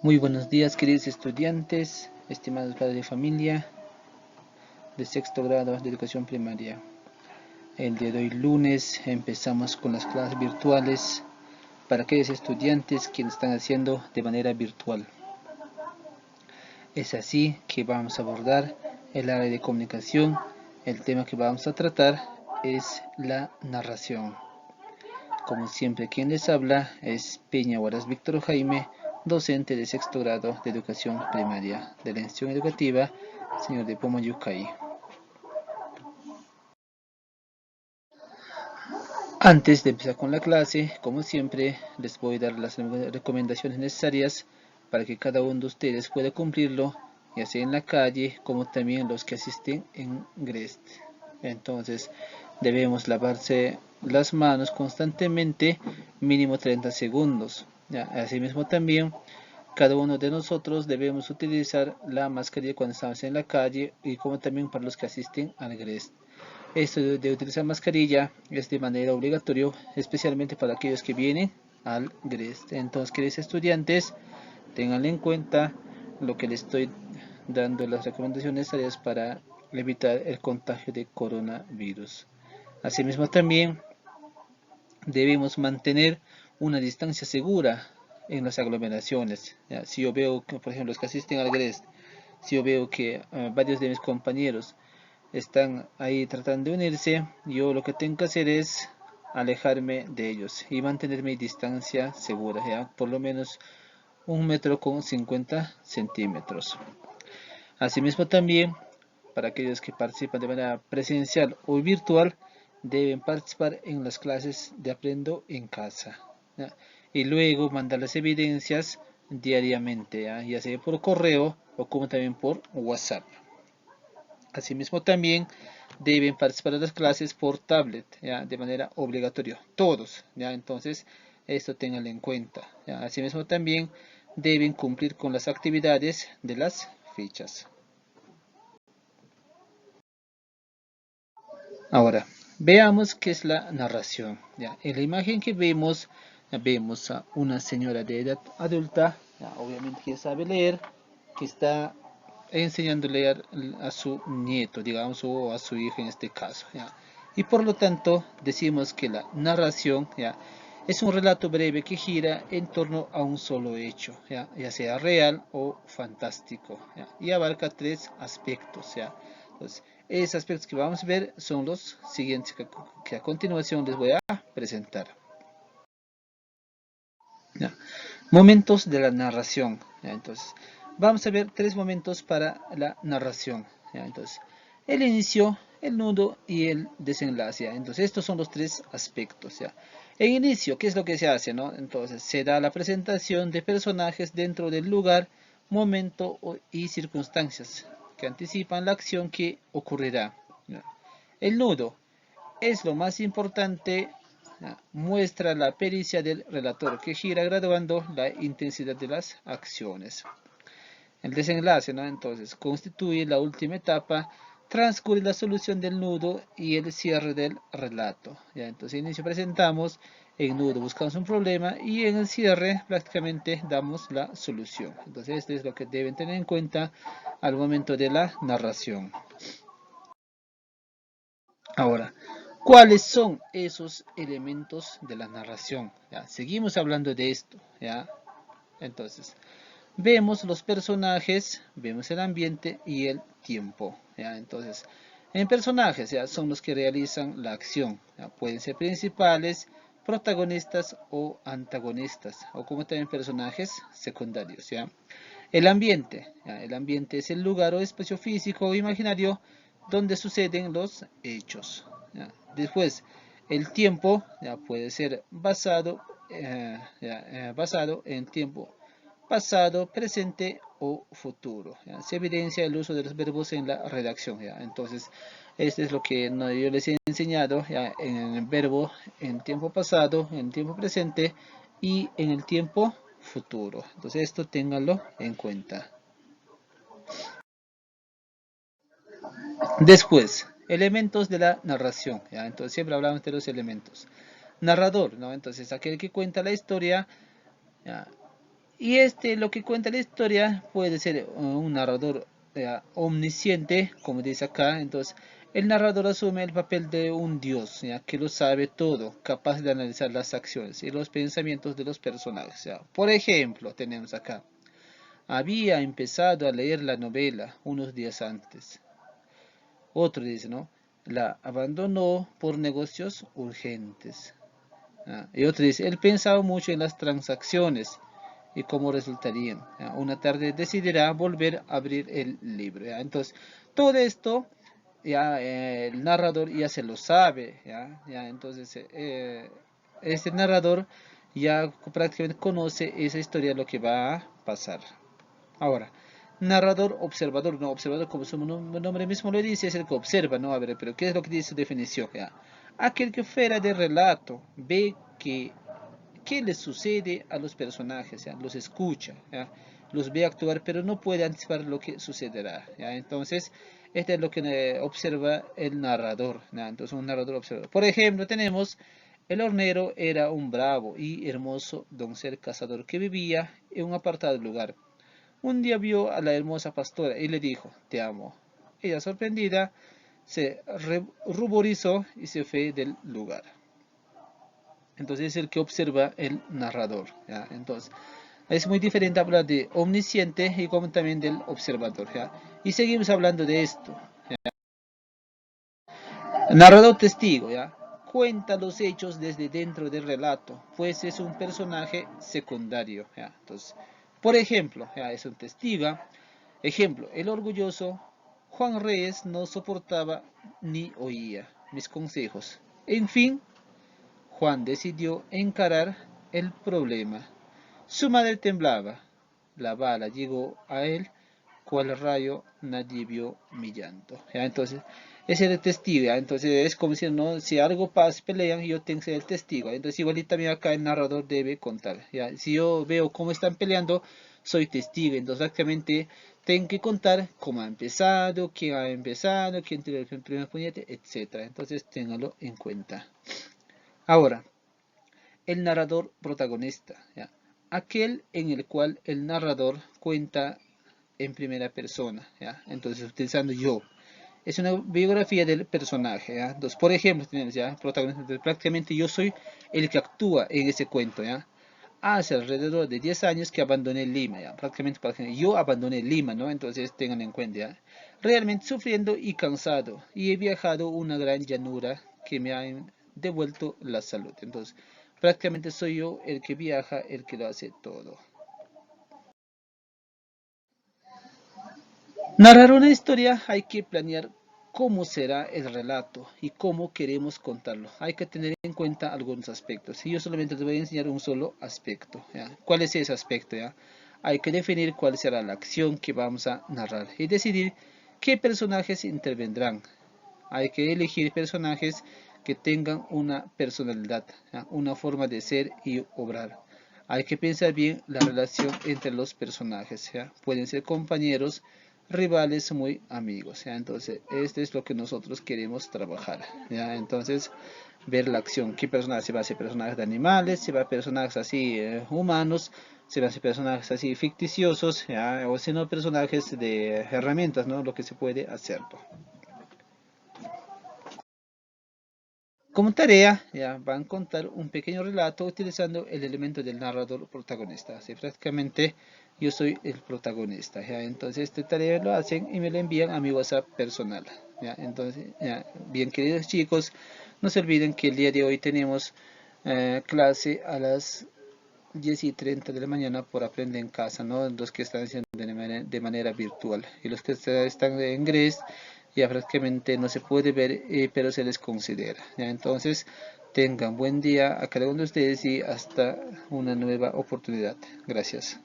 Muy buenos días, queridos estudiantes, estimados padres de familia de sexto grado de educación primaria. El día de hoy, lunes, empezamos con las clases virtuales para aquellos estudiantes que lo están haciendo de manera virtual. Es así que vamos a abordar el área de comunicación. El tema que vamos a tratar es la narración. Como siempre, quien les habla es Peña Huaraz Víctor Jaime, docente de sexto grado de educación primaria de la institución educativa Señor de Pomayucay. Antes de empezar con la clase, como siempre, les voy a dar las recomendaciones necesarias para que cada uno de ustedes pueda cumplirlo, ya sea en la calle como también los que asisten en GREST. Entonces, debemos lavarse las manos constantemente, mínimo 30 segundos. ¿Ya? Asimismo también, cada uno de nosotros debemos utilizar la mascarilla cuando estamos en la calle y como también para los que asisten al GREST. Esto de utilizar mascarilla es de manera obligatoria, especialmente para aquellos que vienen al GREST. Entonces, queridos estudiantes, tengan en cuenta lo que les estoy dando, las recomendaciones necesarias para evitar el contagio de coronavirus. Asimismo, también debemos mantener una distancia segura en las aglomeraciones. ¿Ya? Si yo veo que, por ejemplo, los que asisten al GREST, si yo veo que varios de mis compañeros están ahí tratando de unirse, yo lo que tengo que hacer es alejarme de ellos y mantener mi distancia segura, ¿ya? Por lo menos 1,50 m. Asimismo también, para aquellos que participan de manera presencial o virtual, deben participar en las clases de Aprendo en Casa, ¿ya? Y luego mandar las evidencias diariamente, ya sea por correo o como también por WhatsApp. Asimismo también deben participar de las clases por tablet, ¿ya? De manera obligatoria, todos, ¿ya? Entonces esto tenganlo en cuenta, ¿ya? Asimismo también deben cumplir con las actividades de las fichas. Ahora, veamos qué es la narración, ¿ya? En la imagen que vemos, vemos a una señora de edad adulta, ¿ya? Obviamente que sabe leer, que está enseñándole a su nieto, digamos, o a su hijo en este caso, ¿ya? Y por lo tanto, decimos que la narración, ¿ya? Es un relato breve que gira en torno a un solo hecho, ya sea real o fantástico, ¿ya? Y abarca tres aspectos, ¿ya? Entonces, esos aspectos que vamos a ver son los siguientes que a continuación les voy a presentar, ¿ya? Momentos de la narración, ¿ya? Entonces, vamos a ver tres momentos para la narración, ¿ya? Entonces, el inicio, el nudo y el desenlace, ¿ya? Entonces, estos son los tres aspectos, ¿ya? En inicio, ¿qué es lo que se hace, no? Entonces, se da la presentación de personajes dentro del lugar, momento y circunstancias que anticipan la acción que ocurrirá, ¿ya? El nudo es lo más importante, muestra la pericia del relator que gira graduando la intensidad de las acciones. El desenlace, ¿no? Entonces, constituye la última etapa, transcurre la solución del nudo y el cierre del relato, ¿ya? Entonces, en inicio presentamos, en nudo buscamos un problema y en el cierre prácticamente damos la solución. Entonces, esto es lo que deben tener en cuenta al momento de la narración. Ahora, ¿cuáles son esos elementos de la narración? ¿Ya? Seguimos hablando de esto, ¿ya? Entonces, vemos los personajes, vemos el ambiente y el tiempo, ¿ya? Entonces, en personajes, ¿ya? Son los que realizan la acción, ¿ya? Pueden ser principales, protagonistas o antagonistas, o como también personajes secundarios, ¿ya? El ambiente, ¿ya? El ambiente es el lugar o espacio físico o imaginario donde suceden los hechos, ¿ya? Después, el tiempo, ya puede ser basado en tiempo pasado, presente o futuro, ¿ya? Se evidencia el uso de los verbos en la redacción, ¿ya? Entonces, esto es lo que yo les he enseñado, ¿ya? En el verbo en tiempo pasado, en tiempo presente y en el tiempo futuro. Entonces, esto ténganlo en cuenta. Después, elementos de la narración, ¿ya? Entonces, siempre hablamos de los elementos. Narrador, ¿no? Entonces, aquel que cuenta la historia, ¿ya? Y lo que cuenta la historia puede ser un narrador omnisciente, como dice acá. Entonces, el narrador asume el papel de un dios, ¿ya? Que lo sabe todo, capaz de analizar las acciones y los pensamientos de los personajes. ¿Ya? Por ejemplo, tenemos acá, había empezado a leer la novela unos días antes. Otro dice, ¿no? La abandonó por negocios urgentes. Y otro dice, él pensaba mucho en las transacciones y cómo resultarían. Una tarde decidirá volver a abrir el libro. Entonces, todo esto ya el narrador ya se lo sabe. Entonces, este narrador ya prácticamente conoce esa historia, lo que va a pasar. Ahora, narrador, observador, no, observador como su nombre mismo lo dice, es el que observa, ¿no? A ver, pero ¿qué es lo que dice su definición? Aquel que fuera de relato ve qué les sucede a los personajes, los escucha, los ve actuar, pero no puede anticipar lo que sucederá. Entonces, esto es lo que observa el narrador. Entonces, un narrador observador. Por ejemplo, tenemos, el hornero era un bravo y hermoso doncel cazador que vivía en un apartado lugar. Un día vio a la hermosa pastora y le dijo, te amo. Ella, sorprendida, se ruborizó y se fue del lugar. Entonces es el que observa el narrador. Entonces es muy diferente hablar de omnisciente y como también del observador. Y seguimos hablando de esto. Narrador testigo. Cuenta los hechos desde dentro del relato, pues es un personaje secundario. Entonces, por ejemplo, es un testigo. Ejemplo, el orgulloso Juan Reyes no soportaba ni oía mis consejos. En fin, Juan decidió encarar el problema. Su madre temblaba. La bala llegó a él, cual rayo nadie vio mi llanto. Entonces, ese es el testigo. Entonces, es como si, ¿no? Si algo pasa, pelean, yo tengo que ser el testigo. Entonces, igualito también acá el narrador debe contar. Si yo veo cómo están peleando, soy testigo. Entonces, prácticamente tengo que contar cómo ha empezado, quién tiró el primer puñete, etc. Entonces, téngalo en cuenta. Ahora, el narrador protagonista, aquel en el cual el narrador cuenta en primera persona, entonces utilizando yo. Es una biografía del personaje. Entonces, por ejemplo, tenemos protagonista, prácticamente yo soy el que actúa en ese cuento. Hace alrededor de 10 años que abandoné Lima, prácticamente yo abandoné Lima, ¿no? Entonces tengan en cuenta, realmente sufriendo y cansado, y he viajado una gran llanura que me ha devuelto la salud. Entonces, prácticamente soy yo el que viaja, el que lo hace todo. Narrar una historia hay que planear cómo será el relato y cómo queremos contarlo. Hay que tener en cuenta algunos aspectos. Y yo solamente les voy a enseñar un solo aspecto. ¿Cuál es ese aspecto? Hay que definir cuál será la acción que vamos a narrar y decidir qué personajes intervendrán. Hay que elegir personajes que tengan una personalidad, una forma de ser y obrar. Hay que pensar bien la relación entre los personajes. Pueden ser compañeros, rivales, muy amigos. Entonces, esto es lo que nosotros queremos trabajar. Entonces, ver la acción. ¿Qué personajes? Se va a hacer personajes de animales, se va a hacer personajes así humanos, se va a hacer personajes así ficticiosos, o si no, personajes de herramientas, ¿no? Lo que se puede hacer. Como tarea, van a contar un pequeño relato utilizando el elemento del narrador protagonista. Así prácticamente yo soy el protagonista. Entonces esta tarea lo hacen y me la envían a mi WhatsApp personal. Entonces, bien queridos chicos, no se olviden que el día de hoy tenemos clase a las 10:30 de la mañana por Aprende en Casa, ¿no? Los que están haciendo de manera virtual. Y los que están en inglés, ya prácticamente no se puede ver, pero se les considera. Entonces, tengan buen día a cada uno de ustedes y hasta una nueva oportunidad. Gracias.